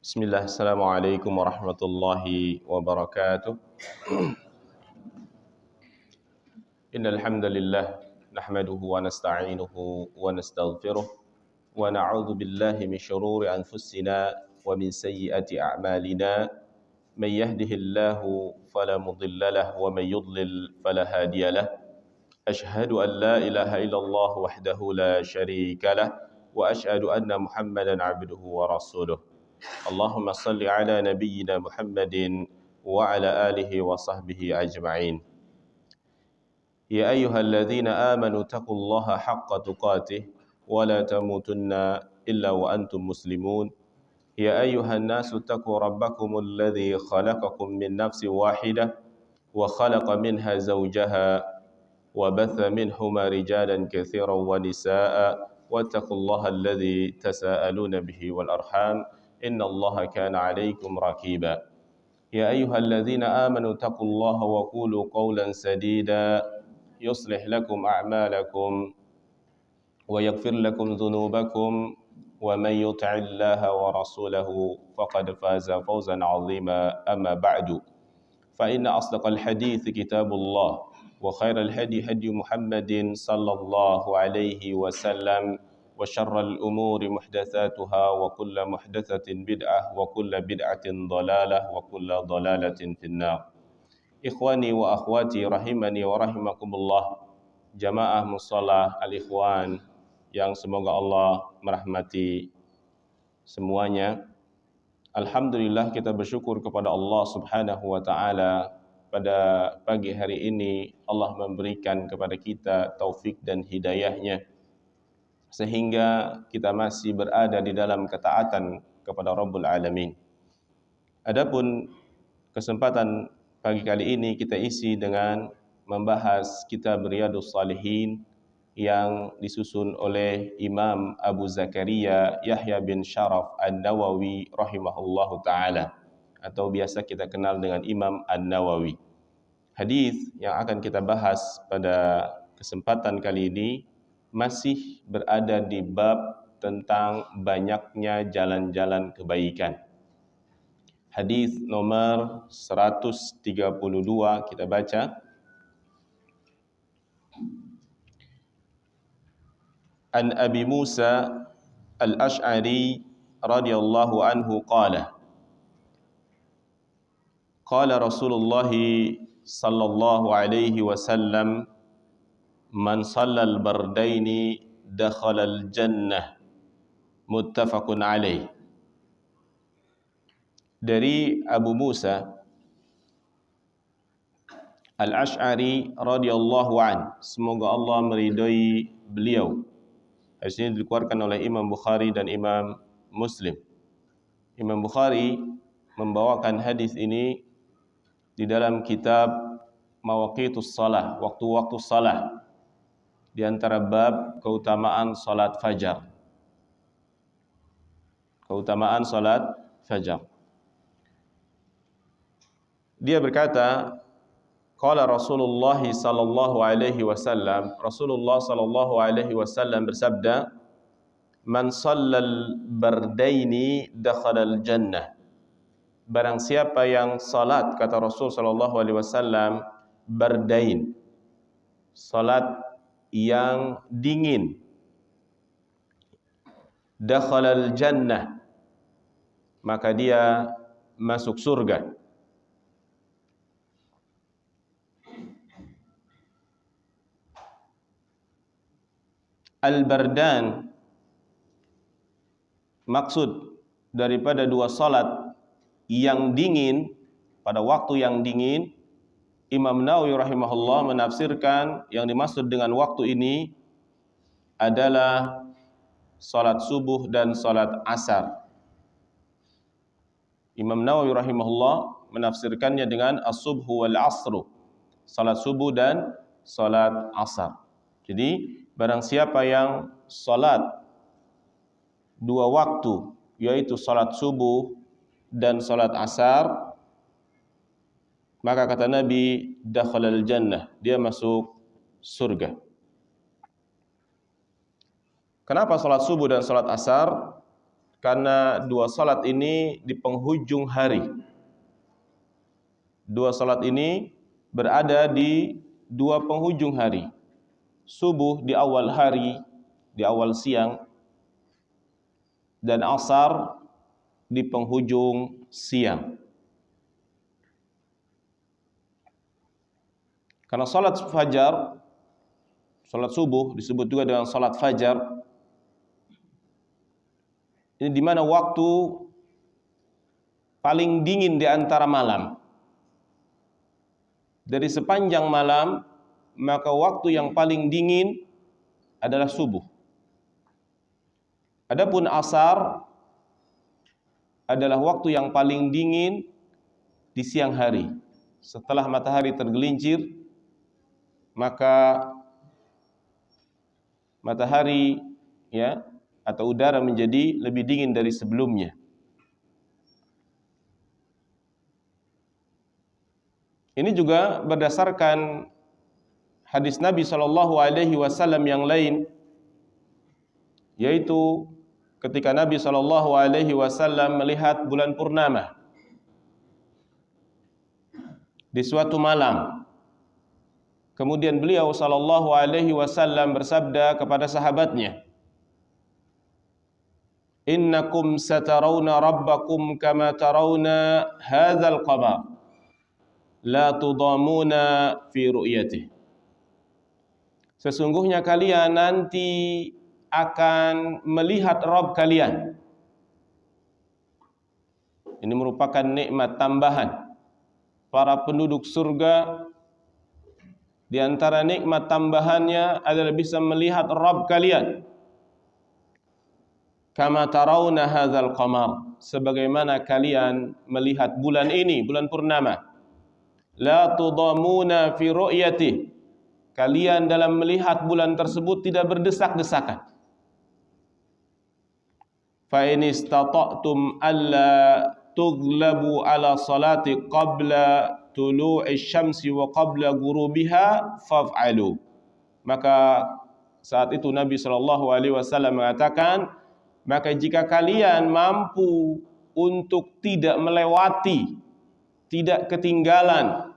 Bismillah, Assalamualaikum warahmatullahi wabarakatuh. Innal hamdalillah nahmaduhu wa nasta'inuhu wa nastaghfiruh wa na'udzu billahi min shururi anfusina wa min sayyiati a'malina. May yahdihillahu fala mudilla lahu wa may yudlil fala hadiya lahu. Ashhadu an la ilaha illallah wahdahu la syarika lah wa ashhadu anna Muhammadan 'abduhu wa rasuluh. Allahumma salli ala nabiyyina Muhammadin wa ala alihi wa sahbihi ajma'in. Ya ayyuhalladzina amanu taqullaha haqqa tuqatih wa la tamutunna illa wa antum muslimun. Ya ayyuhan nasu taqu rabbakumul ladzi khalaqakum min nafsin wahidah wa khalaqa minha zawjaha wa batha minhuma rijalan katsiran wa nisaa'a wattaqullaha alladzi tasaaluna bihi wal arham. Inna Allah kana 'alaikum raqiba. Ya ayyuhalladzina amanu taqullaha wa qulu qawlan sadida yuslih lakum a'malakum wa yaghfir lakum dhunubakum wa man yuti'illaha wa rasulahu faqad faza fawzan 'azima. Amma ba'du. Fa inna asdaqal hadithi kitabullah wa khairal hadi hadi Muhammadin sallallahu alaihi wasallam wa syarral umuri muhdatsatuha wa kullu muhdatsatin bid'ah wa kullu bid'atin dhalalah wa kullu dhalalatin finnar. Ikhwani wa akhwati rahimani wa rahimakumullah, jamaah mushalah al-ikhwan yang semoga Allah merahmati semuanya. Alhamdulillah, kita bersyukur kepada Allah Subhanahu wa taala. Pada pagi hari ini Allah memberikan kepada kita taufik dan hidayahnya sehingga kita masih berada di dalam ketaatan kepada Rabbul Alamin. Adapun kesempatan pagi kali ini kita isi dengan membahas kitab Riyadhus Shalihin yang disusun oleh Imam Abu Zakaria Yahya bin Sharaf An-Nawawi rahimahullahu ta'ala, atau biasa kita kenal dengan Imam An-Nawawi. Hadis yang akan kita bahas pada kesempatan kali ini masih berada di bab tentang banyaknya jalan-jalan kebaikan. Hadis nomor 132 kita baca. An Abi Musa al-Ash'ari radhiyallahu anhu qala qala Rasulullah sallallahu alaihi wasallam man shallal bardaini dakhalal jannah, muttafaqun alaih. Dari Abu Musa al-Ash'ari radhiyallahu an, semoga Allah meridai beliau. Hadis ini dikeluarkan oleh Imam Bukhari dan Imam Muslim. Imam Bukhari membawakan hadis ini di dalam kitab Mawaqitus Shalah, waktu-waktu salah, di antara bab keutamaan salat fajar. Keutamaan salat fajar. Dia berkata, qala Rasulullah sallallahu alaihi wasallam, Rasulullah sallallahu alaihi wasallam bersabda, man shallal bardaini dakhalal jannah. Barang siapa yang salat, kata Rasul sallallahu alaihi wasallam, bardain, salat yang dingin, dakhalal jannah, maka dia masuk surga. Al-bardan, maksud daripada dua salat yang dingin, pada waktu yang dingin, Imam Nawawi rahimahullah menafsirkan yang dimaksud dengan waktu ini adalah salat subuh dan salat asar. Imam Nawawi rahimahullah menafsirkannya dengan as-subhu wal asru, salat subuh dan salat asar. Jadi barang siapa yang salat dua waktu, yaitu salat subuh dan salat asar, maka kata Nabi, dakhalal jannah, dia masuk surga. Kenapa salat subuh dan salat asar? karena dua salat ini di penghujung hari. Dua salat ini berada di dua penghujung hari. Subuh di awal hari, di awal siang, dan asar di penghujung siang. Karena salat fajar, salat subuh disebut juga dengan salat fajar, ini di mana waktu paling dingin di antara malam. Dari sepanjang malam, maka waktu yang paling dingin adalah subuh. Adapun asar adalah waktu yang paling dingin di siang hari. Setelah matahari tergelincir, maka matahari atau udara menjadi lebih dingin dari sebelumnya. Ini juga berdasarkan hadis Nabi SAW yang lain, yaitu ketika Nabi SAW melihat bulan purnama di suatu malam. Kemudian beliau SAW bersabda kepada sahabatnya, "Innakum satarawna rabbakum kama tarawna hadzal qamar, la tudamuna fi ru'yatih." Sesungguhnya kalian nanti akan melihat Rabb kalian. Ini merupakan nikmat tambahan para penduduk surga. Di antara nikmat tambahannya adalah bisa melihat Rabb kalian. Kama tarawna hadzal qamar, sebagaimana kalian melihat bulan ini, bulan purnama. La tudamuna fi ru'yatih, kalian dalam melihat bulan tersebut tidak berdesak-desakan. Fa in istata'tum alla tughlabu ala salati qabla tulu'i syamsi wa qabla ghurubiha faf'alu. Maka saat itu Nabi SAW mengatakan, maka jika kalian mampu untuk tidak melewati, tidak ketinggalan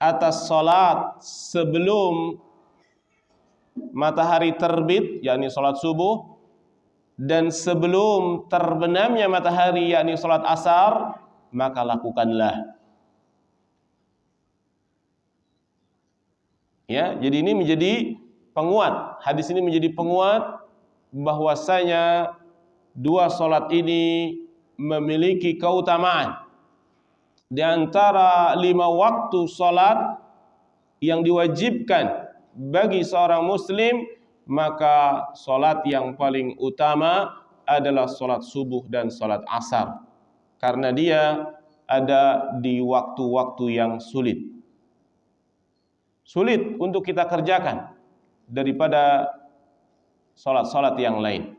atas salat sebelum matahari terbit, yakni salat subuh, dan sebelum terbenamnya matahari, yakni salat asar, maka lakukanlah. Ya, jadi ini menjadi penguat. Hadis ini menjadi penguat bahwasanya dua salat ini memiliki keutamaan. Di antara 5 waktu salat yang diwajibkan bagi seorang muslim, maka salat yang paling utama adalah salat subuh dan salat asar, karena dia ada di waktu-waktu yang sulit untuk kita kerjakan daripada salat-salat yang lain.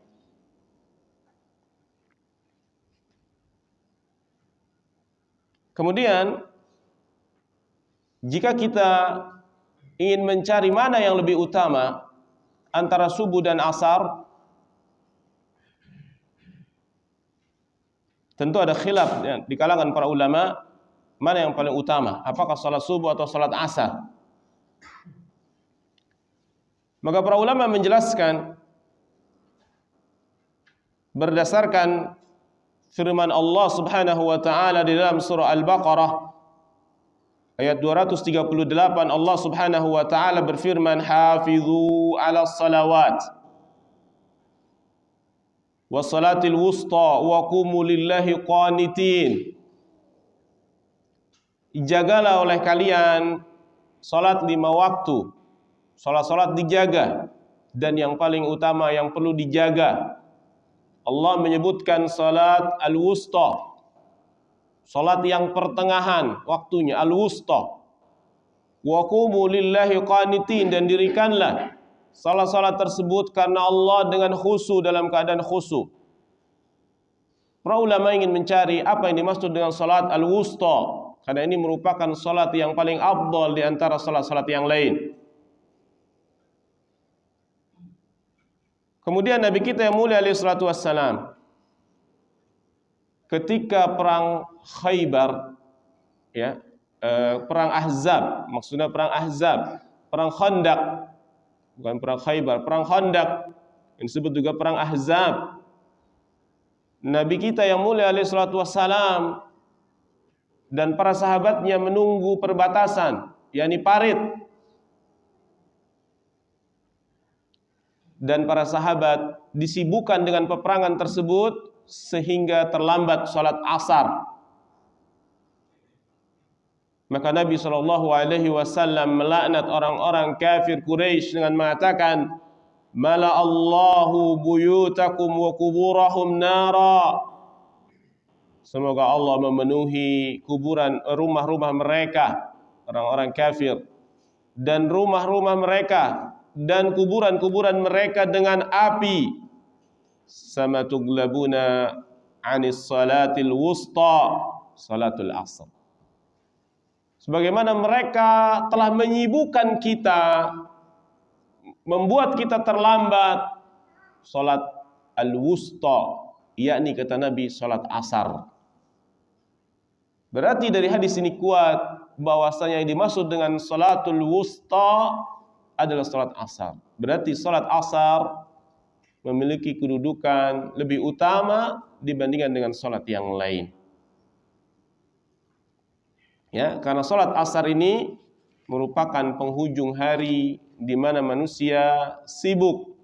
Kemudian jika kita ingin mencari mana yang lebih utama antara subuh dan asar, tentu ada khilaf di kalangan para ulama mana yang paling utama, apakah salat subuh atau salat asar. Maka para ulama menjelaskan berdasarkan firman Allah Subhanahu wa taala di dalam surah Al-Baqarah ayat 238, Allah Subhanahu wa taala berfirman, "Hafizu 'alas salawat was salatil wusta wa qumu lillahi qanitin." Jagalah oleh kalian salat 5 waktu. Salat-salat dijaga, dan yang paling utama yang perlu dijaga, Allah menyebutkan salat al-wusta, salat yang pertengahan waktunya, al-wusta. Wa qumu lillahi qanitin, dan dirikanlah salat-salat tersebut karena Allah dengan khusyuk, dalam keadaan khusyuk. Para ulama ingin mencari apa yang dimaksud dengan salat al-wusta, karena ini merupakan salat yang paling afdal di antara salat-salat yang lain. Kemudian Nabi kita yang mulia alaihi salatu wassalam ketika perang Khaybar, ya, perang Ahzab, maksudnya perang Ahzab, perang Khandaq, bukan perang Khaybar, perang Khandaq yang disebut juga perang Ahzab. Nabi kita yang mulia alaihi salatu wassalam dan para sahabatnya menunggu perbatasan, yakni parit. Dan para sahabat disibukkan dengan peperangan tersebut sehingga terlambat salat asar. Maka Nabi SAW melaknat orang-orang kafir Quraisy dengan mengatakan, "Mala Allahu buyutakum wa kuburahum nara." Semoga Allah memenuhi kuburan, rumah-rumah mereka, orang-orang kafir, dan rumah-rumah mereka dan kuburan-kuburan mereka dengan api. Sama tuglabuna anis salatil wusta, salatul asr. Sebagaimana mereka telah menyibukkan kita, membuat kita terlambat salat al-wusta, yakni kata Nabi salat asar. Berarti dari hadis ini kuat bahwasanya yang dimaksud dengan salatul wusta adalah salat asar. Berarti salat asar memiliki kedudukan lebih utama dibandingkan dengan salat yang lain. Ya, karena salat asar ini merupakan penghujung hari di mana manusia sibuk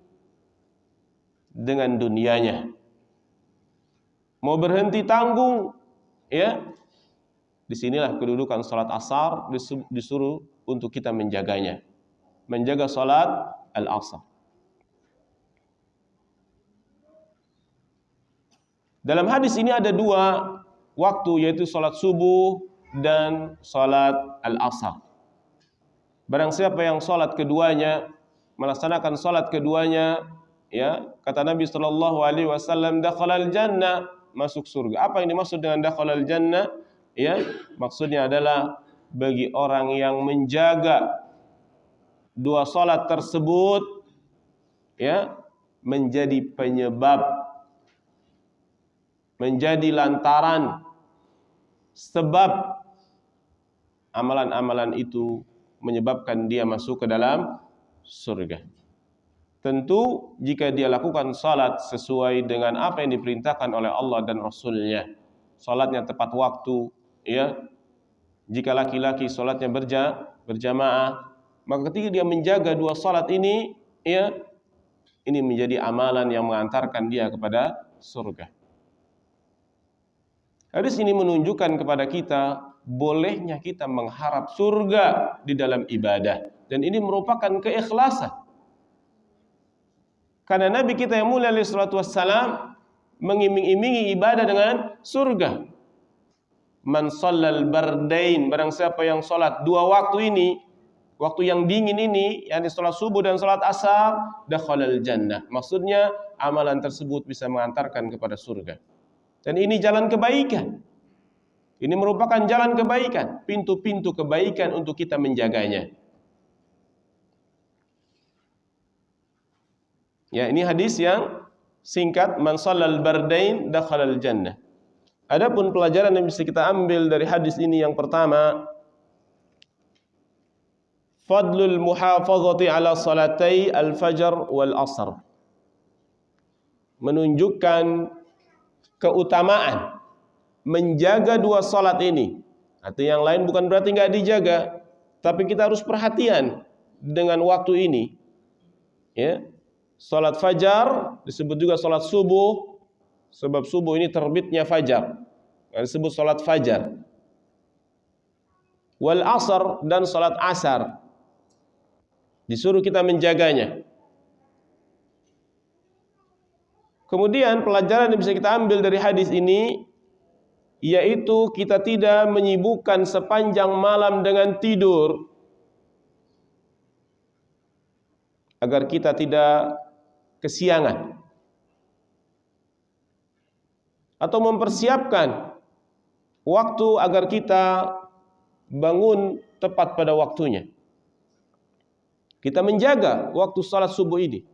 dengan dunianya. Mau berhenti tanggung, ya. Disinilah kedudukan salat asar disuruh untuk kita menjaganya. Menjaga salat al-asar. Dalam hadis ini ada dua waktu, yaitu salat subuh dan salat al-asar. Barang siapa yang salat keduanya, melaksanakan salat keduanya, ya, kata Nabi SAW, dakhalal jannah, masuk surga. Apa yang dimaksud dengan dakhalal jannah? Ya, maksudnya adalah bagi orang yang menjaga dua salat tersebut, ya, menjadi penyebab, menjadi lantaran, sebab amalan-amalan itu menyebabkan dia masuk ke dalam surga. Tentu jika dia lakukan salat sesuai dengan apa yang diperintahkan oleh Allah dan Rasulnya, salatnya tepat waktu, ya. Jika laki-laki salatnya berjamaah, maka ketika dia menjaga dua salat ini, ya, ini menjadi amalan yang mengantarkan dia kepada surga. Hadis ini menunjukkan kepada kita bolehnya kita mengharap surga di dalam ibadah, dan ini merupakan keikhlasan. Karena Nabi kita yang mulia alaihi salatu wassalam mengiming-imingi ibadah dengan surga. Man shallal bardain, barang siapa yang salat dua waktu ini, waktu yang dingin ini, yakni salat subuh dan salat asar, dakhalal jannah. Maksudnya amalan tersebut bisa mengantarkan kepada surga. Dan ini jalan kebaikan. Ini merupakan jalan kebaikan, pintu-pintu kebaikan untuk kita menjaganya. Ya, ini hadis yang singkat, man shallal bardain dakhalal jannah. Adapun pelajaran yang bisa kita ambil dari hadis ini, yang pertama, fadlul muhafazati ala salatai al-fajr wal asr. Menunjukkan keutamaan menjaga dua salat ini. Artinya yang lain bukan berarti nggak dijaga, tapi kita harus perhatian dengan waktu ini. Ya, salat fajar disebut juga salat subuh, sebab subuh ini terbitnya fajar, disebut salat fajar. Wal asr, dan salat asar, disuruh kita menjaganya. Kemudian pelajaran yang bisa kita ambil dari hadis ini, yaitu kita tidak menyibukkan sepanjang malam dengan tidur, agar kita tidak kesiangan, atau mempersiapkan waktu agar kita bangun tepat pada waktunya. Kita menjaga waktu salat subuh ini.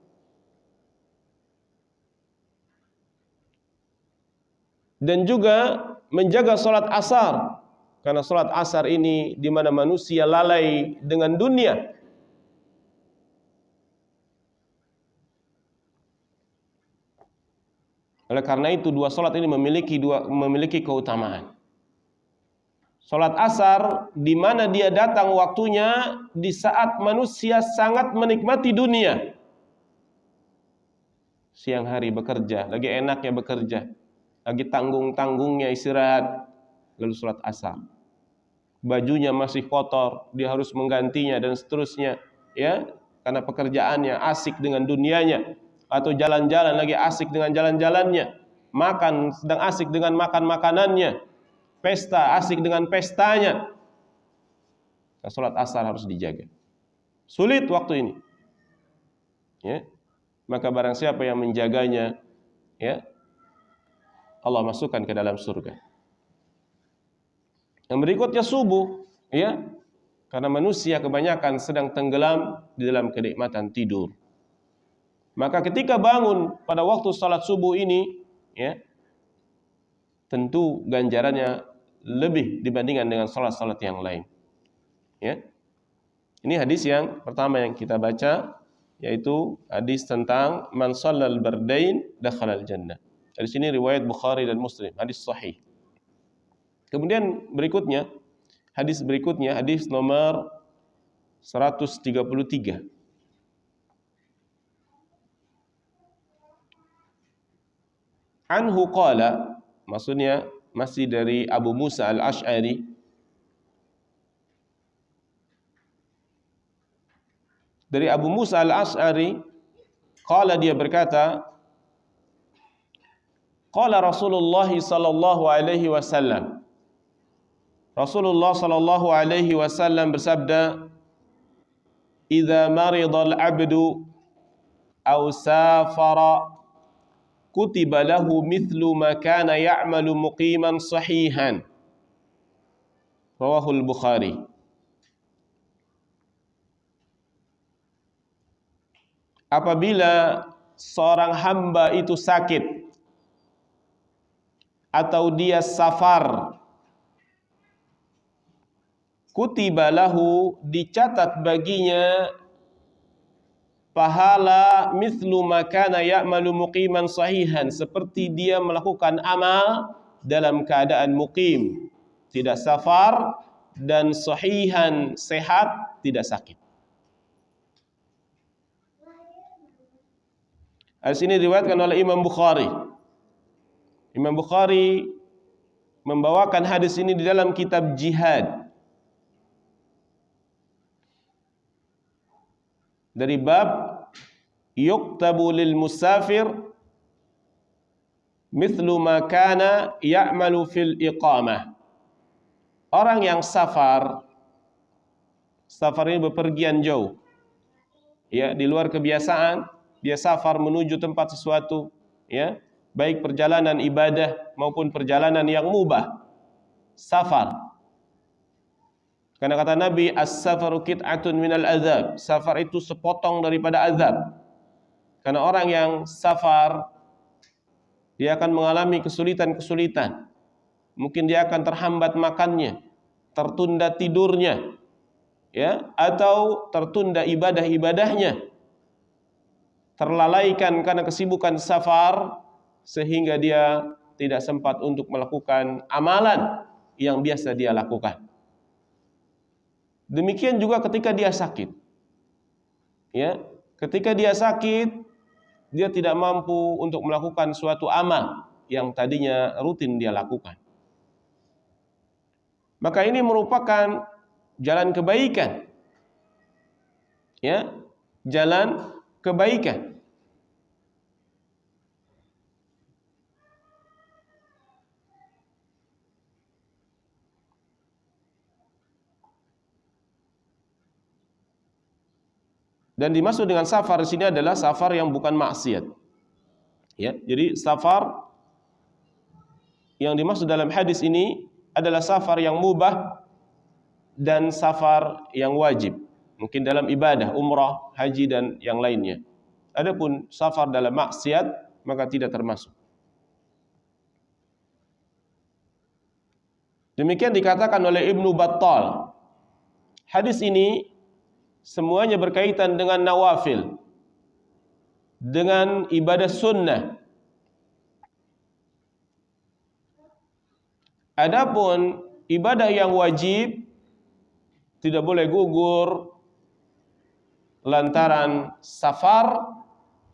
dan juga menjaga salat asar. Karena salat asar ini di mana manusia lalai dengan dunia. Oleh karena itu dua salat ini memiliki keutamaan. Salat asar di mana dia datang waktunya di saat manusia sangat menikmati dunia. Siang hari bekerja, lagi enaknya bekerja, lagi tanggung-tanggungnya istirahat, lalu salat asar. Bajunya masih kotor, dia harus menggantinya dan seterusnya, ya, karena pekerjaannya asik dengan dunianya, atau jalan-jalan lagi asik dengan jalan-jalannya, makan sedang asik dengan makan makanannya, pesta asik dengan pestanya. Nah, salat asar harus dijaga. Sulit waktu ini, ya. Maka barang siapa yang menjaganya, ya, Allah masukkan ke dalam surga. Yang berikutnya subuh, ya, karena manusia kebanyakan sedang tenggelam di dalam kenikmatan tidur. Maka ketika bangun pada waktu salat subuh ini, ya, tentu ganjarannya lebih dibandingkan dengan salat-salat yang lain. Ya. Ini hadis yang pertama yang kita baca, yaitu hadis tentang man shallal bardain dakhalal jannah. Hadis ini riwayat Bukhari dan Muslim, hadis sahih. Kemudian berikutnya, hadis nomor 133. Anhu qala, maksudnya masih dari Abu Musa al-Ash'ari. Dari Abu Musa al-Ash'ari, qala dia berkata, qala Rasulullah sallallahu alaihi wasallam. Rasulullah sallallahu alaihi wasallam bersabda, "Idza maridal 'abdu aw safara kutiba lahu mithlu ma kana ya'malu muqiman sahihan." Rawahul Bukhari. Apabila seorang hamba itu sakit atau dia safar, kutiba lahu, dicatat baginya pahala mithlu makana ya'malu muqiman sahihan, seperti dia melakukan amal dalam keadaan muqim, tidak safar, dan sahihan, sehat, tidak sakit. Hadis ini diriwayatkan oleh Imam Bukhari. Imam Bukhari membawakan hadis ini di dalam kitab jihad. Dari bab yuktabu lil musafir mithlu ma kana ya'malu fil iqamah. Orang yang safar ini bepergian jauh, ya, di luar kebiasaan, dia safar menuju tempat sesuatu, ya, baik perjalanan ibadah maupun perjalanan yang mubah. Safar. Karena kata Nabi, as-safaru qit'atun minal azab. Safar itu sepotong daripada azab. Karena orang yang safar, dia akan mengalami kesulitan-kesulitan. Mungkin dia akan terhambat makannya, tertunda tidurnya, ya, atau tertunda ibadah-ibadahnya, terlalaikan karena kesibukan safar, sehingga dia tidak sempat untuk melakukan amalan yang biasa dia lakukan. Demikian juga ketika dia sakit, ya, ketika dia sakit, dia tidak mampu untuk melakukan suatu amal yang tadinya rutin dia lakukan. Maka ini merupakan jalan kebaikan, ya, jalan kebaikan. Dan dimaksud dengan safar di sini adalah safar yang bukan maksiat. Ya, jadi safar yang dimaksud dalam hadis ini adalah safar yang mubah dan safar yang wajib. Mungkin dalam ibadah, umrah, haji dan yang lainnya. Adapun safar dalam maksiat maka tidak termasuk. Demikian dikatakan oleh Ibnu Battal. Hadis ini semuanya berkaitan dengan nawafil, dengan ibadah sunnah. Adapun ibadah yang wajib tidak boleh gugur lantaran safar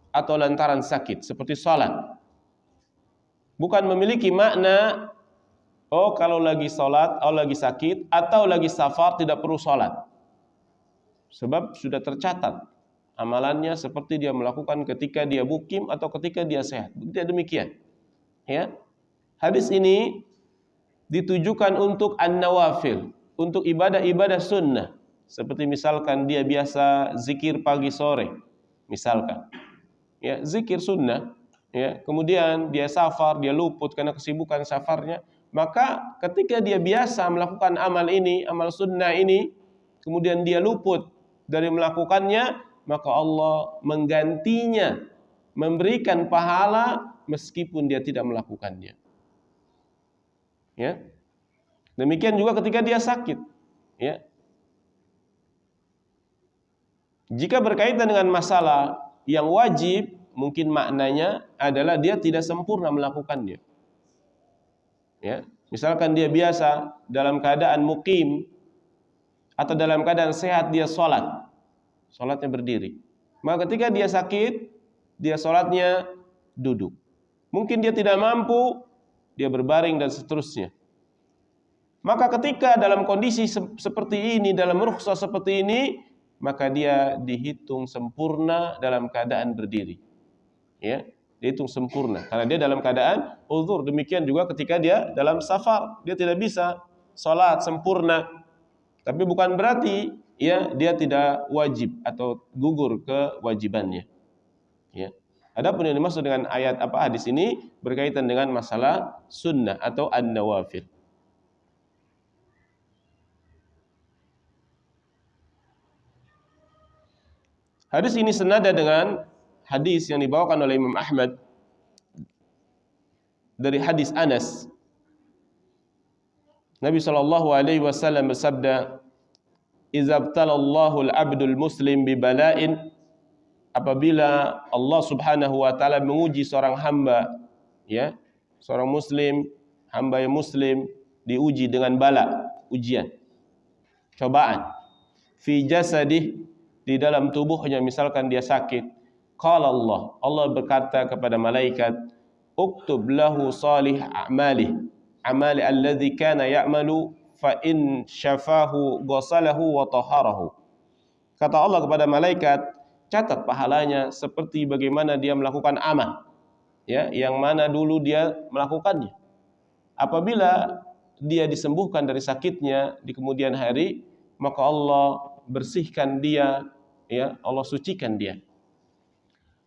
atau lantaran sakit, seperti salat. Bukan memiliki makna, oh kalau lagi salat, atau lagi sakit, atau lagi safar tidak perlu salat. Sebab sudah tercatat amalannya seperti dia melakukan ketika dia mukim atau ketika dia sehat. Tidak demikian. Ya. Hadis ini ditujukan untuk an-nawafil, untuk ibadah-ibadah sunnah. Seperti misalkan dia biasa zikir pagi sore, misalkan. Ya, zikir sunnah, ya. Kemudian dia safar, dia luput karena kesibukan safarnya, maka ketika dia biasa melakukan amal ini, amal sunnah ini, kemudian dia luput dari melakukannya, maka Allah menggantinya, memberikan pahala meskipun dia tidak melakukannya. Ya. Demikian juga ketika dia sakit, ya. Jika berkaitan dengan masalah yang wajib, mungkin maknanya adalah dia tidak sempurna melakukannya. Ya, misalkan dia biasa dalam keadaan mukim atau dalam keadaan sehat dia salatnya berdiri. Maka ketika dia sakit, dia salatnya duduk. Mungkin dia tidak mampu, dia berbaring dan seterusnya. Maka ketika dalam kondisi seperti ini, dalam rukhsah seperti ini, maka dia dihitung sempurna dalam keadaan berdiri. Ya, dihitung sempurna karena dia dalam keadaan uzur. Demikian juga ketika dia dalam safar, dia tidak bisa salat sempurna. Tapi bukan berarti ya dia tidak wajib atau gugur kewajibannya. Ya. Adapun yang dimaksud dengan ayat hadis ini berkaitan dengan masalah sunnah atau an-nawafil. Hadis ini senada dengan hadis yang dibawakan oleh Imam Ahmad dari hadis Anas. Nabi SAW bersabda, "Idza ibtalallahu al-'abdul muslim bi bala'in", apabila Allah Subhanahu wa taala menguji seorang hamba, ya, seorang muslim, hamba yang muslim diuji dengan bala, ujian, cobaan, fi jasadih, di dalam tubuhnya, misalkan dia sakit. Qala Allah berkata kepada malaikat, "Uktub lahu salih a'malih, amali alladhi kana ya'malu, fa in syafahu ghasalahu wa taharahu." Kata Allah kepada malaikat, catat pahalanya seperti bagaimana dia melakukan amal, ya, yang mana dulu dia melakukannya. Apabila dia disembuhkan dari sakitnya di kemudian hari, maka Allah bersihkan dia, ya, Allah sucikan dia.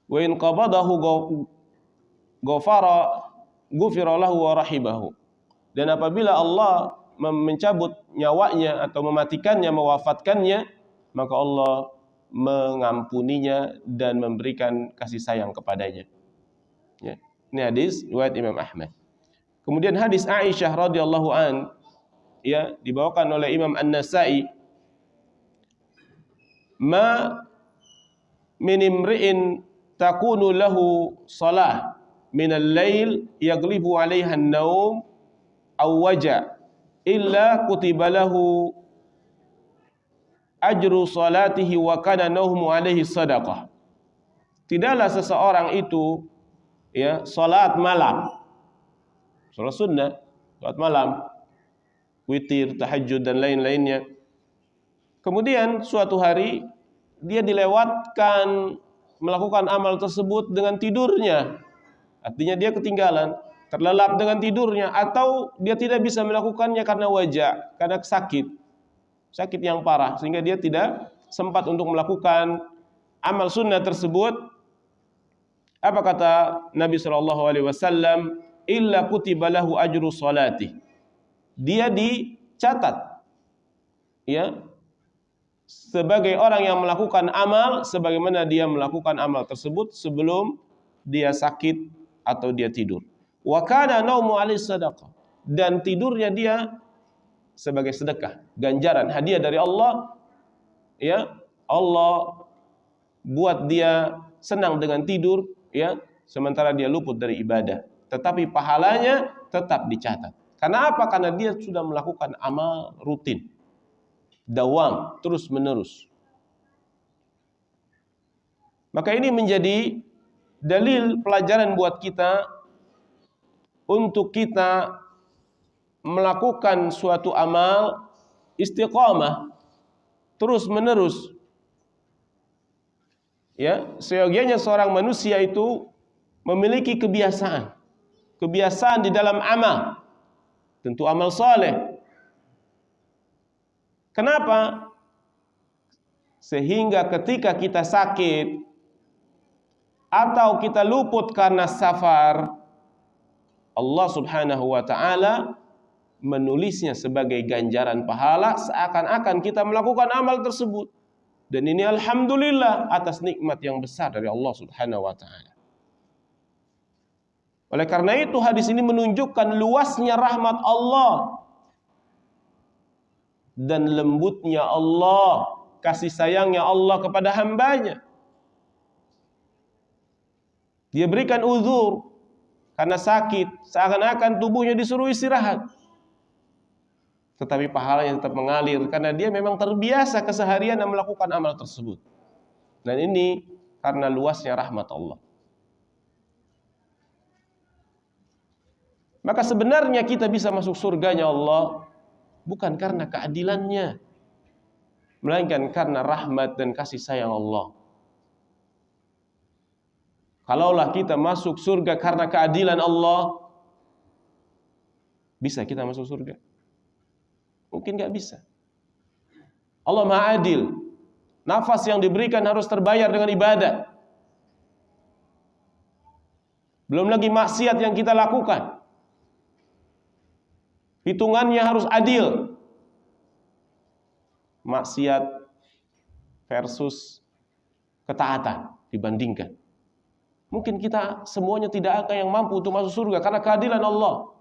Wa in qabadahu ghufira lahu wa rahibahu. Dan apabila Allah mencabut nyawanya atau mematikannya, mewafatkannya, maka Allah mengampuninya dan memberikan kasih sayang kepadanya. Ya. Ini hadis riwayat Imam Ahmad. Kemudian hadis Aisyah radhiyallahu an, ya, dibawakan oleh Imam An-Nasa'i, "Ma min imri'in takunu lahu salah min al-lail yaglibu 'alaiha an-naum aw waja' illa kutiba lahu ajru salatihi wa kana naumu 'alaihi sadaqah." Tidaklah seseorang itu, ya, salat malam, salat sunnah, salat malam, witir, tahajud dan lain-lainnya. Kemudian suatu hari dia dilewatkan melakukan amal tersebut dengan tidurnya. Artinya dia ketinggalan, terlelap dengan tidurnya, atau dia tidak bisa melakukannya karena wajah, karena sakit yang parah, sehingga dia tidak sempat untuk melakukan amal sunnah tersebut. Apa kata Nabi SAW? Illa kutiba lahu ajru salati. Dia dicatat, ya, sebagai orang yang melakukan amal sebagaimana dia melakukan amal tersebut sebelum dia sakit atau dia tidur. Wa kana naumu 'alaihi sadaqah. Dan tidurnya dia sebagai sedekah, ganjaran, hadiah dari Allah. Ya, Allah buat dia senang dengan tidur, ya, sementara dia luput dari ibadah. Tetapi pahalanya tetap dicatat. Karena apa? Karena dia sudah melakukan amal rutin, dawam, terus menerus. Maka ini menjadi dalil pelajaran buat kita untuk kita melakukan suatu amal istiqamah terus menerus. Ya, seyogianya seorang manusia itu memiliki kebiasaan di dalam amal, tentu amal saleh. Kenapa? Sehingga ketika kita sakit atau kita luput karena safar, Allah Subhanahu wa taala menulisnya sebagai ganjaran pahala seakan-akan kita melakukan amal tersebut. Dan ini alhamdulillah atas nikmat yang besar dari Allah Subhanahu wa taala. Oleh karena itu hadis ini menunjukkan luasnya rahmat Allah dan lembutnya Allah, kasih sayangnya Allah kepada hambanya. Dia berikan uzur karena sakit, seakan-akan tubuhnya disuruh istirahat. Tetapi pahalanya tetap mengalir karena dia memang terbiasa keseharian melakukan amal tersebut. Dan ini karena luasnya rahmat Allah. Maka sebenarnya kita bisa masuk surganya Allah bukan karena keadilannya, melainkan karena rahmat dan kasih sayang Allah. Kalaulah kita masuk surga karena keadilan Allah, bisa kita masuk surga? Mungkin gak bisa. Allah Maha Adil. Nafas yang diberikan harus terbayar dengan ibadah. Belum lagi maksiat yang kita lakukan. Hitungannya harus adil. Maksiat versus ketaatan dibandingkan. Mungkin kita semuanya tidak akan yang mampu untuk masuk surga karena keadilan Allah.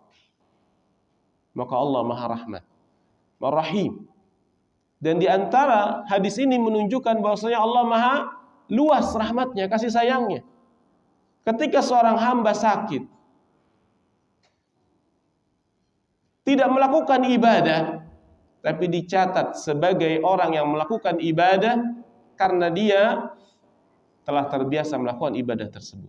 Maka Allah Maha Rahmat, Maha Rahim. Dan di antara hadis ini menunjukkan bahwasanya Allah Maha luas rahmatnya, kasih sayangnya. Ketika seorang hamba sakit, tidak melakukan ibadah, tapi dicatat sebagai orang yang melakukan ibadah karena dia telah terbiasa melakukan ibadah tersebut.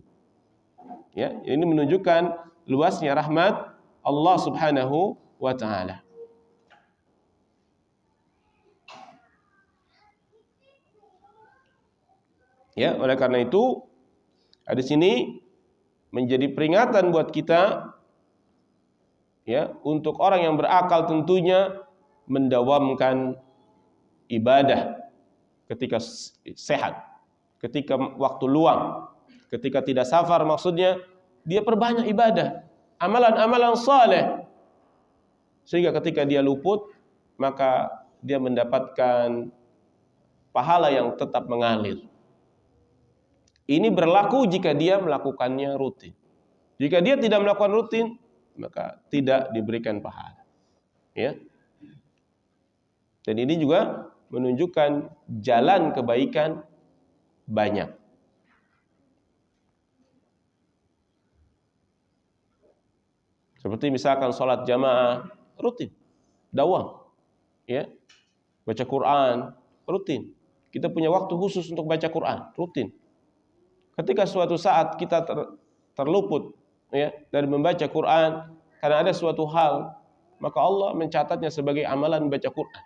Ya, ini menunjukkan luasnya rahmat Allah Subhanahu wa taala. Ya, oleh karena itu hadis ini menjadi peringatan buat kita, ya, untuk orang yang berakal tentunya mendawamkan ibadah ketika sehat, ketika waktu luang, ketika tidak safar, maksudnya dia perbanyak ibadah, amalan-amalan saleh, sehingga ketika dia luput maka dia mendapatkan pahala yang tetap mengalir. Ini berlaku jika dia melakukannya rutin. Jika dia tidak melakukan rutin, maka tidak diberikan pahala. Ya. Dan ini juga menunjukkan jalan kebaikan banyak. Seperti misalkan sholat jamaah rutin, dawam, ya, baca Quran rutin. Kita punya waktu khusus untuk baca Quran rutin. Ketika suatu saat kita terluput, ya, dari membaca Quran karena ada suatu hal, maka Allah mencatatnya sebagai amalan baca Quran.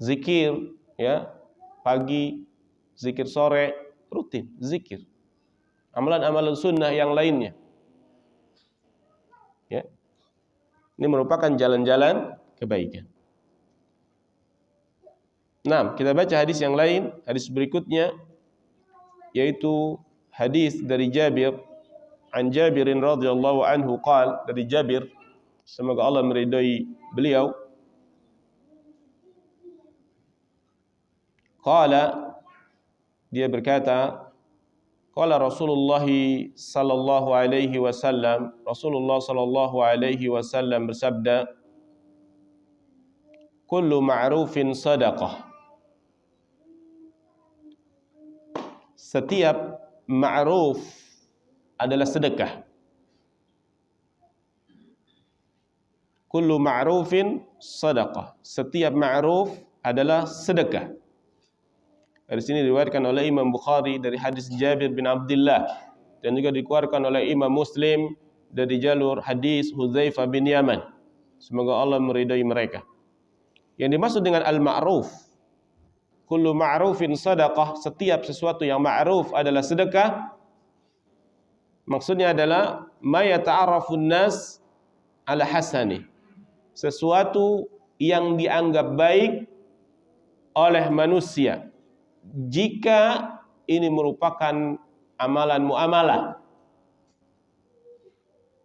Zikir, ya, pagi, zikir sore, rutin, zikir. Amalan-amalan sunnah yang lainnya. Ya. Ini merupakan jalan-jalan kebaikan. Nah, kita baca hadis yang lain, hadis berikutnya, yaitu hadis dari Jabir, an Jabirin radhiyallahu anhu qala, dari Jabir, semoga Allah meridai beliau, qala, dia berkata, Qala Rasulullah sallallahu alaihi wasallam, Rasulullah sallallahu alaihi wasallam bersabda, kullu ma'rufin sadaqah. Setiap ma'ruf adalah sedekah. Kullu ma'rufin sadaqah. Setiap ma'ruf adalah sedekah. Dari sini diriwayatkan oleh Imam Bukhari dari hadis Jabir bin Abdullah, dan juga dikeluarkan oleh Imam Muslim dari jalur hadis Hudzaifah bin Yaman. Semoga Allah meridai mereka. Yang dimaksud dengan al-ma'ruf, kullu ma'rufin sadaqah, setiap sesuatu yang ma'ruf adalah sedekah. Maksudnya adalah ma yata'arrafun nas ala hasani, sesuatu yang dianggap baik oleh manusia jika ini merupakan amalan muamalah,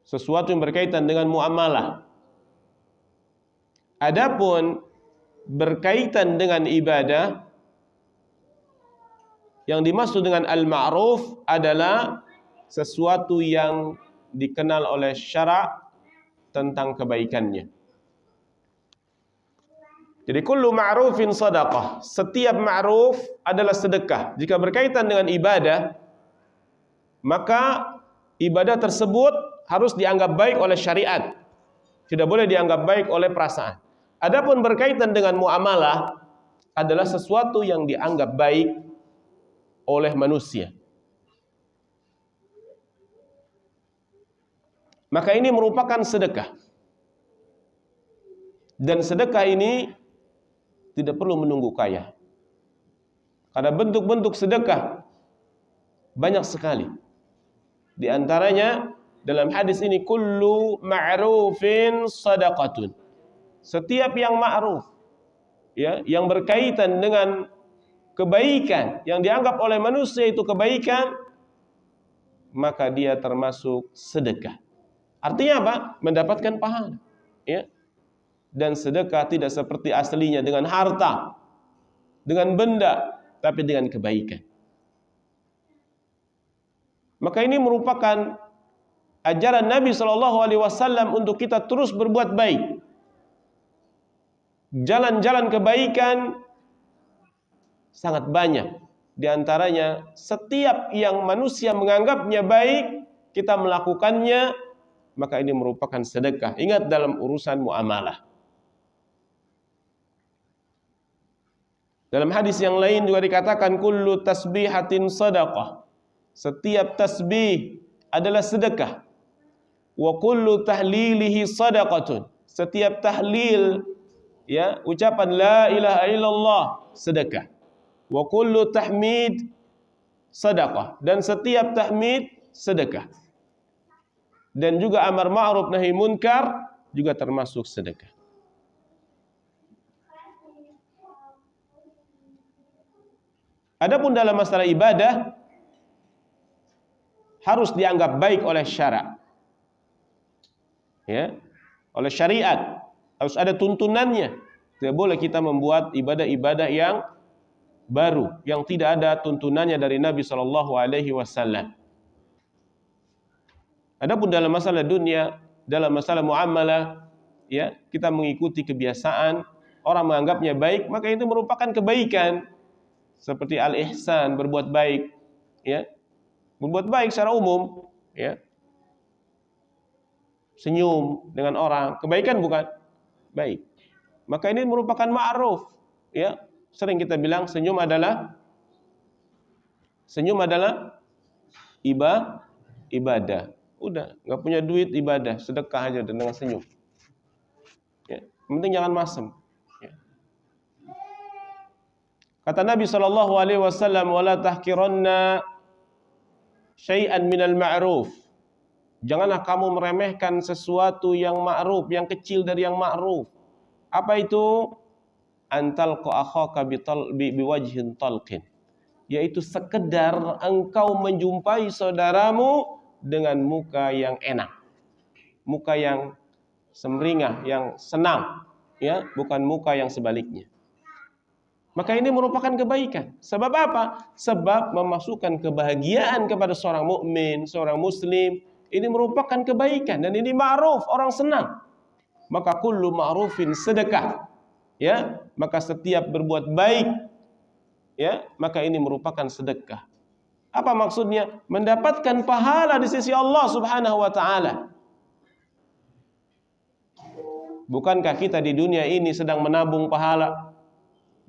sesuatu yang berkaitan dengan muamalah. Adapun berkaitan dengan ibadah, yang dimaksud dengan al-ma'ruf adalah sesuatu yang dikenal oleh syara' tentang kebaikannya. Jadi kullu ma'rufin sadaqah, setiap ma'ruf adalah sedekah. Jika berkaitan dengan ibadah, maka ibadah tersebut harus dianggap baik oleh syariat, tidak boleh dianggap baik oleh perasaan. Adapun berkaitan dengan muamalah adalah sesuatu yang dianggap baik oleh manusia. Maka ini merupakan sedekah. Dan sedekah ini tidak perlu menunggu kaya. Karena bentuk-bentuk sedekah banyak sekali. Di antaranya dalam hadis ini kullu ma'rufin sadaqatun. Setiap yang ma'ruf, ya, yang berkaitan dengan kebaikan, yang dianggap oleh manusia itu kebaikan, maka dia termasuk sedekah. Artinya apa? Mendapatkan pahala, ya. Dan sedekah tidak seperti aslinya dengan harta, dengan benda, tapi dengan kebaikan. Maka ini merupakan ajaran Nabi SAW untuk kita terus berbuat baik. Jalan-jalan kebaikan sangat banyak. Di antaranya setiap yang manusia menganggapnya baik, kita melakukannya, maka ini merupakan sedekah. Ingat dalam urusan muamalah. Dalam hadis yang lain juga dikatakan kullu tasbihatin sadaqah. Setiap tasbih adalah sedekah. Wa kullu tahlilihi sadaqatun. Setiap tahlil, ya, ucapan la ilaha illallah, sedekah. Wa kullu tahmid sadaqah. Dan setiap tahmid sedekah. Dan juga amar ma'ruf nahi munkar juga termasuk sedekah. Adapun dalam masalah ibadah harus dianggap baik oleh syara', ya, oleh syariat, harus ada tuntunannya. Tidak boleh kita membuat ibadah-ibadah yang baru, yang tidak ada tuntunannya dari Nabi SAW. Adapun dalam masalah dunia, dalam masalah muamalah, ya, kita mengikuti kebiasaan, orang menganggapnya baik, maka itu merupakan kebaikan. Seperti al-ihsan, berbuat baik, ya. Berbuat baik secara umum, ya. Senyum dengan orang, kebaikan bukan? Baik. Maka ini merupakan ma'ruf, ya. Sering kita bilang senyum adalah ibadah. Udah, nggak punya duit ibadah, sedekah aja dengan senyum. Ya. Yang penting jangan masem. Kata Nabi SAW, wala tahkiranna syai'an minal ma'ruf. Janganlah kamu meremehkan sesuatu yang ma'ruf, yang kecil dari yang ma'ruf. Apa itu? Antal akhaka biwajhin talqin. Yaitu sekedar engkau menjumpai saudaramu dengan muka yang enak. Muka yang semringah, yang senang, ya, bukan muka yang sebaliknya. Maka ini merupakan kebaikan. Sebab apa? Sebab memasukkan kebahagiaan kepada seorang mukmin, seorang muslim. Ini merupakan kebaikan dan ini ma'ruf, orang senang. Maka kullu ma'rufin sedekah. Ya, maka setiap berbuat baik, ya, maka ini merupakan sedekah. Apa maksudnya? Mendapatkan pahala di sisi Allah Subhanahu wa taala. Bukankah kita di dunia ini sedang menabung pahala?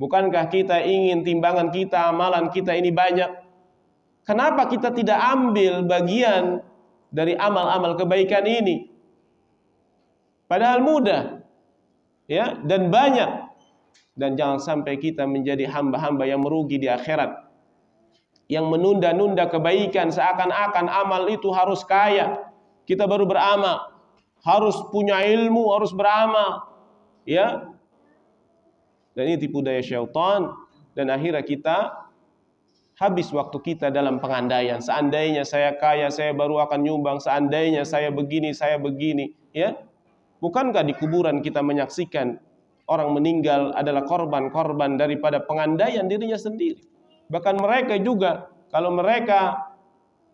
Bukankah kita ingin timbangan kita, amalan kita ini banyak? Kenapa kita tidak ambil bagian dari amal-amal kebaikan ini? Padahal mudah, ya, dan banyak. Dan jangan sampai kita menjadi hamba-hamba yang merugi di akhirat, yang menunda-nunda kebaikan seakan-akan amal itu harus kaya kita baru beramal, harus punya ilmu, harus beramal, ya. Dan ini tipu daya syaitan, dan akhirnya kita habis waktu kita dalam pengandaian. Seandainya saya kaya, saya baru akan nyumbang. Seandainya saya begini, ya. Bukankah di kuburan kita menyaksikan orang meninggal adalah korban-korban daripada pengandaian dirinya sendiri. Bahkan mereka juga, kalau mereka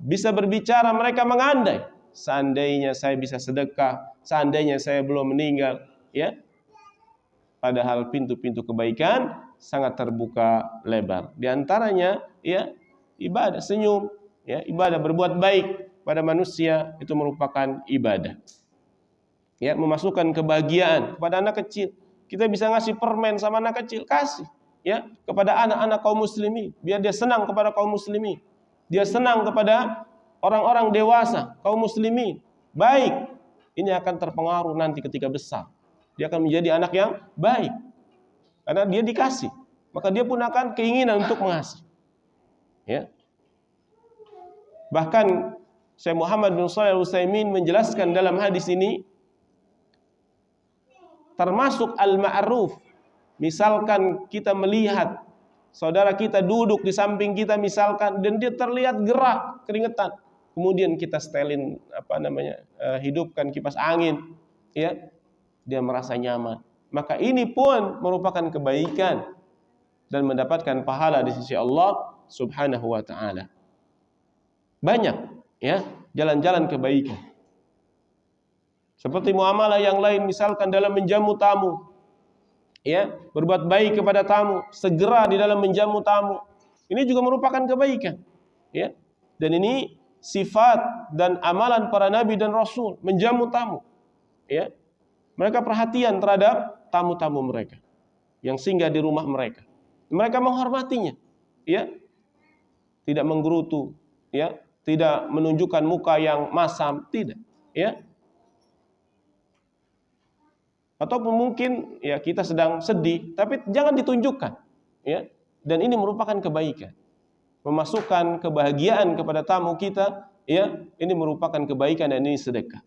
bisa berbicara, mereka mengandai. Seandainya saya bisa sedekah, seandainya saya belum meninggal, ya. Padahal pintu-pintu kebaikan sangat terbuka lebar. Di antaranya, ya, ibadah, senyum, ya, ibadah berbuat baik pada manusia itu merupakan ibadah. Ya, memasukkan kebahagiaan kepada anak kecil. Kita bisa ngasih permen sama anak kecil, kasih, ya, kepada anak-anak kaum muslimin, biar dia senang kepada kaum muslimin. Dia senang kepada orang-orang dewasa kaum muslimin. Baik, ini akan terpengaruh nanti ketika besar. Dia akan menjadi anak yang baik karena dia dikasih, maka dia pun akan keinginan untuk mengasihi, ya. Bahkan Syekh Muhammad bin Shalih Al-Utsaimin menjelaskan dalam hadis ini, termasuk al-ma'ruf. Misalkan kita melihat saudara kita duduk di samping kita misalkan, dan dia terlihat gerak, keringetan, kemudian kita setelin hidupkan kipas angin, ya, dia merasa nyaman. Maka ini pun merupakan kebaikan dan mendapatkan pahala di sisi Allah Subhanahu wa taala. Banyak, ya, jalan-jalan kebaikan. Seperti muamalah yang lain, misalkan dalam menjamu tamu, ya, berbuat baik kepada tamu, segera di dalam menjamu tamu. Ini juga merupakan kebaikan, ya. Dan ini sifat dan amalan para nabi dan rasul, menjamu tamu, ya. Mereka perhatian terhadap tamu-tamu mereka yang singgah di rumah mereka. Mereka menghormatinya, ya. Tidak menggerutu, ya, tidak menunjukkan muka yang masam, tidak, ya. Ataupun mungkin, ya, kita sedang sedih, tapi jangan ditunjukkan, ya. Dan ini merupakan kebaikan, memasukkan kebahagiaan kepada tamu kita, ya. Ini merupakan kebaikan dan ini sedekah.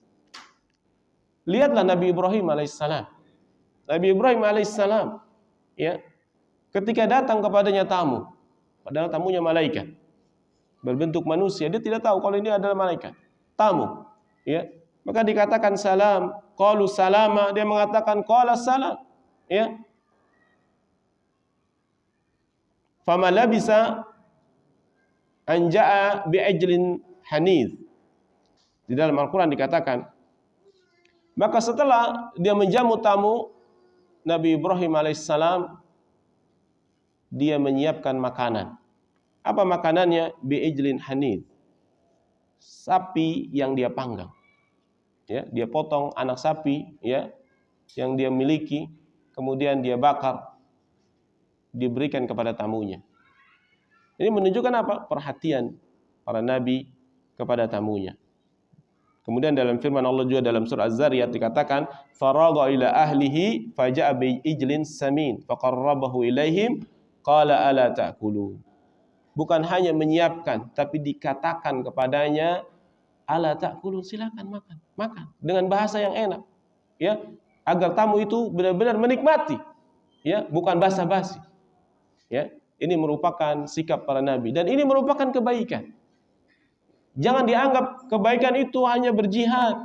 Lihatlah Nabi Ibrahim alaihissalam. Nabi Ibrahim alaihissalam, ya, ketika datang kepadanya tamu, padahal tamunya malaikat berbentuk manusia, dia tidak tahu kalau ini adalah malaikat, tamu, ya. Maka dikatakan salam, qalu salama, dia mengatakan qala salam, ya. Fama labisa an jaa bi'ajlin hanith. Di dalam Al-Qur'an dikatakan, maka setelah dia menjamu tamu, Nabi Ibrahim alaihissalam, dia menyiapkan makanan. Apa makanannya? Bi'ajlin hanith, sapi yang dia panggang. Ya, dia potong anak sapi, ya, yang dia miliki, kemudian dia bakar, diberikan kepada tamunya. Ini menunjukkan apa? Perhatian para nabi kepada tamunya. Kemudian dalam firman Allah juga dalam surah Az-Zariyat dikatakan, faragha ila ahlihi faja'a bi ijlin samin faqarrabahu ilaihim qala ala ta'kulun. Bukan hanya menyiapkan, tapi dikatakan kepadanya, ala ta'kulun, silakan makan dengan bahasa yang enak, ya, agar tamu itu benar-benar menikmati, ya, bukan basa-basi, ya. Ini merupakan sikap para nabi dan ini merupakan kebaikan. Jangan dianggap kebaikan itu hanya berjihad,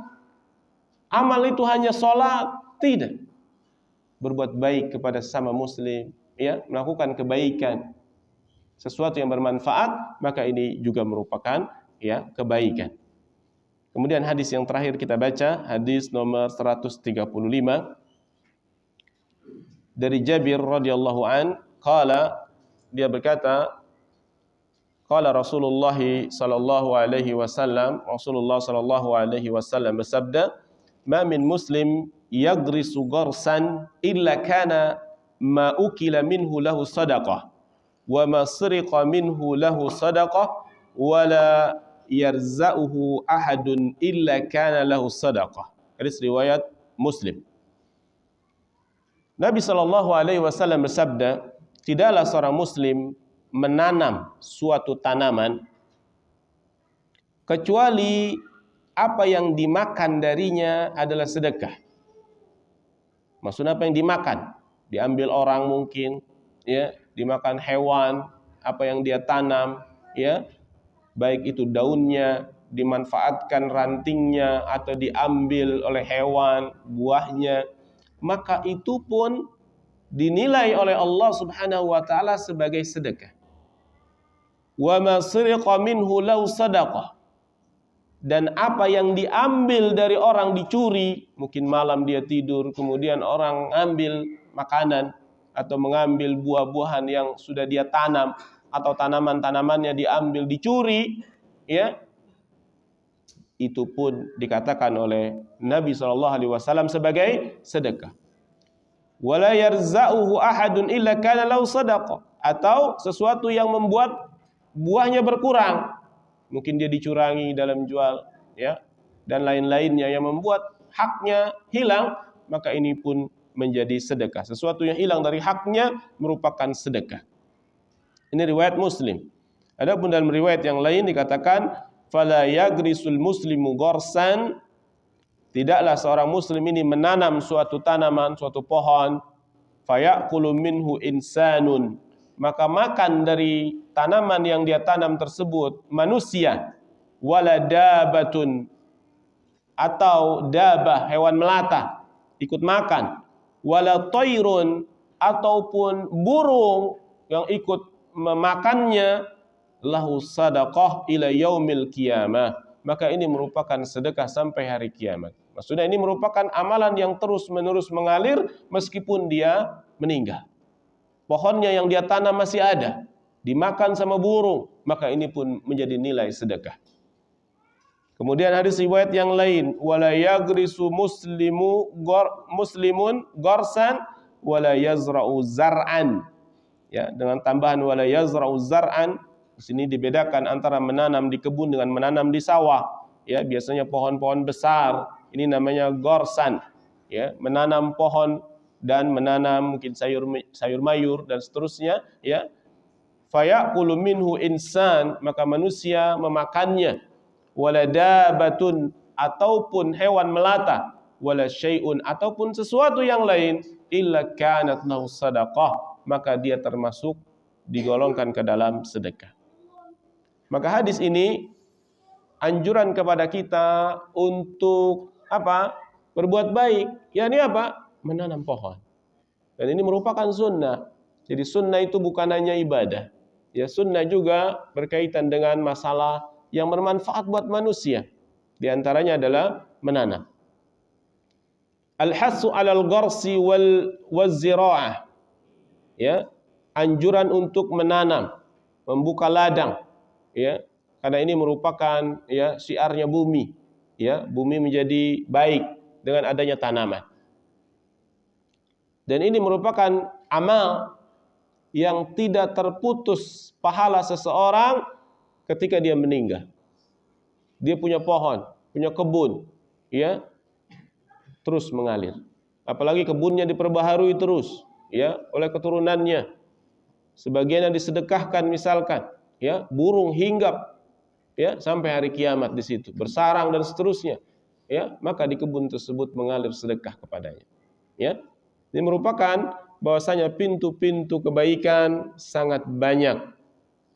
amal itu hanya sholat, tidak. Berbuat baik kepada sesama muslim, ya, melakukan kebaikan, sesuatu yang bermanfaat, maka ini juga merupakan ya kebaikan. Kemudian hadis yang terakhir kita baca, hadis nomor 135 dari Jabir radhiyallahu an, qala, dia berkata, qala Rasulullah sallallahu alaihi wasallam, Rasulullah sallallahu alaihi wasallam bersabda, "Ma min muslim yagrisu gharsan illa kana ma ukila minhu lahu sadaqah wa ma suriqa minhu lahu sadaqah wa la yarza'uhu ahadun illa kana lahu sadaqah." Hadis riwayat Muslim. Nabi sallallahu alaihi wasallam bersabda, tidaklah seorang muslim menanam suatu tanaman kecuali apa yang dimakan darinya adalah sedekah. Maksudnya apa yang dimakan? Diambil orang mungkin, ya, dimakan hewan, apa yang dia tanam, ya, baik itu daunnya, dimanfaatkan rantingnya atau diambil oleh hewan, buahnya, maka itu pun dinilai oleh Allah Subhanahu wa taala sebagai sedekah. Wa ma suriqa minhu law sadaqah, dan apa yang diambil dari orang dicuri, mungkin malam dia tidur kemudian orang ambil makanan atau mengambil buah-buahan yang sudah dia tanam atau tanaman-tanamannya diambil dicuri, ya, itu pun dikatakan oleh Nabi SAW sebagai sedekah. Wala yarza'uhu ahadun illa kana lahu sadaqah, atau sesuatu yang membuat buahnya berkurang, mungkin dia dicurangi dalam jual, ya, dan lain-lainnya yang membuat haknya hilang, maka ini pun menjadi sedekah. Sesuatu yang hilang dari haknya merupakan sedekah. Ini riwayat Muslim. Adapun dalam riwayat yang lain dikatakan, fala yagrisul muslimu gharsan, tidaklah seorang muslim ini menanam suatu tanaman, suatu pohon, fayaqulu minhu insanun, maka makan dari tanaman yang dia tanam tersebut manusia, wala dabatun, atau dabah, hewan melata ikut makan, wala tairun, ataupun burung yang ikut memakannya, lahu sadaqah ila yaumil qiyamah, maka ini merupakan sedekah sampai hari kiamat. Maksudnya ini merupakan amalan yang terus-menerus mengalir meskipun dia meninggal. Pohonnya yang dia tanam masih ada, dimakan sama burung, maka ini pun menjadi nilai sedekah. Kemudian hadis riwayat yang lain, wala yagrisu muslimun gharsan wala yazra'u zar'an. Ya, dengan tambahan wala yazra'u zar'an, di sini dibedakan antara menanam di kebun dengan menanam di sawah. Ya, biasanya pohon-pohon besar, ini namanya gharsan. Ya, menanam pohon dan menanam mungkin sayur mayur dan seterusnya, ya. Fayaqulu minhu insan, maka manusia memakannya, wala dabatun, ataupun hewan melata, wala syai'un, ataupun sesuatu yang lain, illa kanat lahu sadaqah, maka dia termasuk digolongkan ke dalam sedekah. Maka hadis ini anjuran kepada kita untuk apa? Berbuat baik. Yakni apa? Menanam pohon. Dan ini merupakan sunnah. Jadi sunnah itu bukan hanya ibadah. Ya, sunnah juga berkaitan dengan masalah yang bermanfaat buat manusia. Di antaranya adalah menanam. Al-hassu 'alal gharsi wal zira'ah. Ya, anjuran untuk menanam, membuka ladang, ya. Karena ini merupakan, ya, syiarnya bumi. Ya, bumi menjadi baik dengan adanya tanaman. Dan ini merupakan amal yang tidak terputus pahala seseorang ketika dia meninggal. Dia punya pohon, punya kebun, ya, terus mengalir. Apalagi kebunnya diperbaharui terus, ya, oleh keturunannya. Sebagian yang disedekahkan misalkan, ya, burung hinggap, ya, sampai hari kiamat di situ, bersarang dan seterusnya, ya, maka di kebun tersebut mengalir sedekah kepadanya, ya. Ini merupakan bahwasanya pintu-pintu kebaikan sangat banyak,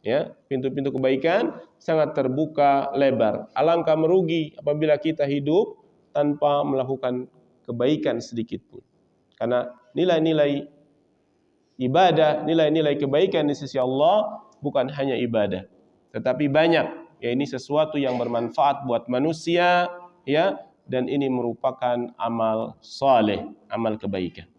ya, pintu-pintu kebaikan sangat terbuka lebar. Alangkah merugi apabila kita hidup tanpa melakukan kebaikan sedikit pun, karena nilai-nilai ibadah, nilai-nilai kebaikan di sisi Allah bukan hanya ibadah, tetapi banyak. Ya, ini sesuatu yang bermanfaat buat manusia, ya, dan ini merupakan amal saleh, amal kebaikan.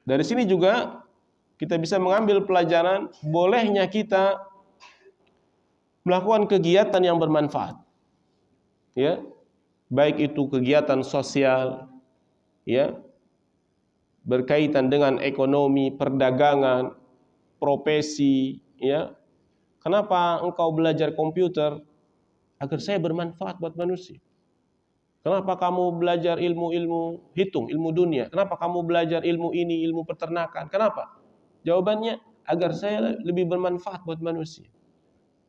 Dari sini juga kita bisa mengambil pelajaran bolehnya kita melakukan kegiatan yang bermanfaat. Ya, baik itu kegiatan sosial, ya, berkaitan dengan ekonomi, perdagangan, profesi, ya. Kenapa engkau belajar komputer? Agar saya bermanfaat buat manusia. Kenapa kamu belajar ilmu-ilmu hitung, ilmu dunia? Kenapa kamu belajar ilmu ini, ilmu peternakan? Kenapa? Jawabannya agar saya lebih bermanfaat buat manusia.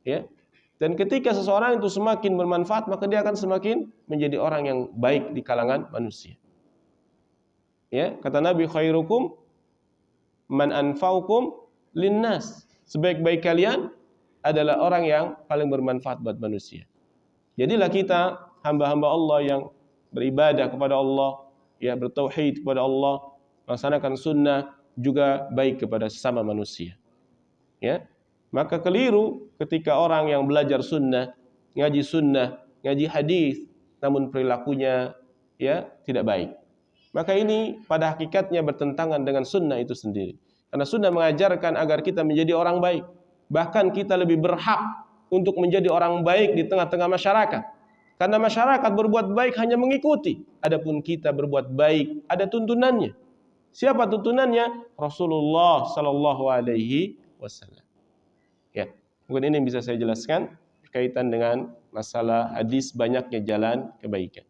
Ya. Dan ketika seseorang itu semakin bermanfaat, maka dia akan semakin menjadi orang yang baik di kalangan manusia. Ya, kata Nabi, khairukum man anfa'ukum linnas. Sebaik-baik kalian adalah orang yang paling bermanfaat buat manusia. Jadilah kita hamba-hamba Allah yang beribadah kepada Allah, ya, bertauhid kepada Allah, melaksanakan sunnah, juga baik kepada sesama manusia. Ya, maka keliru ketika orang yang belajar sunnah, ngaji hadis, namun perilakunya, ya, tidak baik. Maka ini pada hakikatnya bertentangan dengan sunnah itu sendiri. Karena sunnah mengajarkan agar kita menjadi orang baik. Bahkan kita lebih berhak untuk menjadi orang baik di tengah-tengah masyarakat. Karena masyarakat berbuat baik hanya mengikuti. Adapun kita berbuat baik, ada tuntunannya. Siapa tuntunannya? Rasulullah sallallahu alaihi wasallam. Ya, mungkin ini yang bisa saya jelaskan berkaitan dengan masalah hadis banyaknya jalan kebaikan.